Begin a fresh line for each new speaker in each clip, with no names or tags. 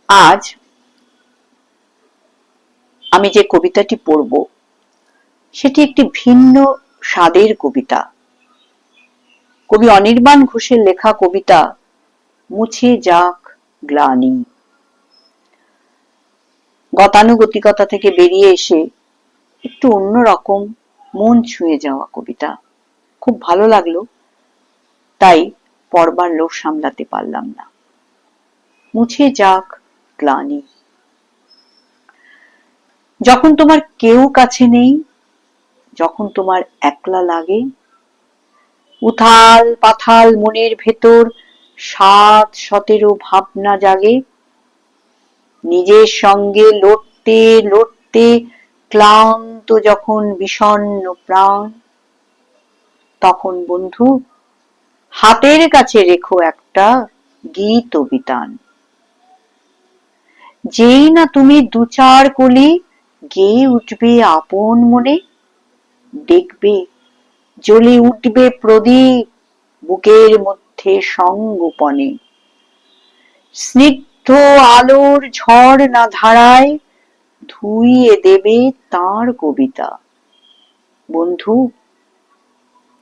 আজ আমি যে কবিতাটি পড়ব সেটি একটি ভিন্ন স্বাদের কবিতা। কবি অনির্বাণ ঘোষের লেখা কবিতা মুছে যাক গ্লানি। গতানুগতিকতা থেকে বেরিয়ে এসে একটু অন্যরকম মন ছুঁয়ে যাওয়া কবিতা। খুব ভালো লাগলো, তাই পড়বার লোভ সামলাতে পারলাম না। মুছে যাক গ্লানি। যখন তোমার কেউ কাছে নেই, যখন তোমার একলা লাগে, উথাল পাথাল মনের ভেতর ৭-১৭ ভাবনা জাগে, নিজের সঙ্গে লড়তে লড়তে ক্লান্ত যখন বিষণ্ণ প্রাণ, তখন বন্ধু হাতের কাছে রেখো একটা গীত বিতান। যেই না তুমি ২-৪ কলি গেয়ে উঠবে আপন মনে, দেখবে জ্বলে উঠবে প্রদীপ বুকের মধ্যে সঙ্গোপনে। স্নিগ্ধ আলোর ঝর্ণা ধারায় ধুইয়ে দেবে তাঁর কবিতা। বন্ধু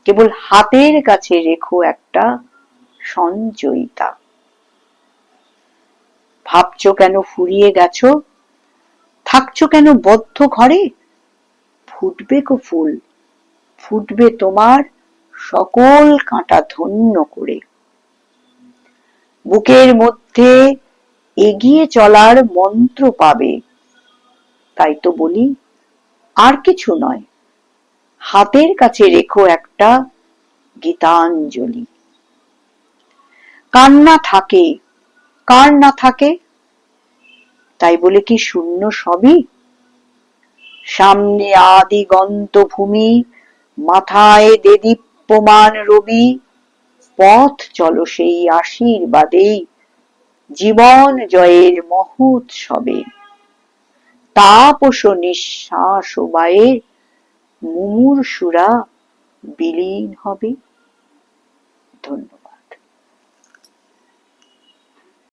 কেবল হাতের কাছে রেখো একটা সঞ্চয়িতা। ভাবছো কেন ফুরিয়ে গেছো, থাকছো কেন বদ্ধ ঘরে, ফুটবে গো ফুল, ফুটবে তোমার সকল কাঁটা ধন্য করে। বুকের মধ্যে এগিয়ে চলার মন্ত্র পাবে, তাই তো বলি আর কিছু নয়, হাতের কাছে রেখো একটা গীতাঞ্জলি। কান্না থাকে, কার না থাকে, তাই বলে কি শূন্য সবই? সামনে আদিগন্ত ভূমি, মাথায় দেদীপ্যমান রবি, পথ চলো সেই আশীর্বাদেই জীবন জয়ের মহোৎসবে। তাপস নিঃশ্বাস ও বায়ে মুমূর্ষুরা বিলীন হবে। ধন্যবাদ।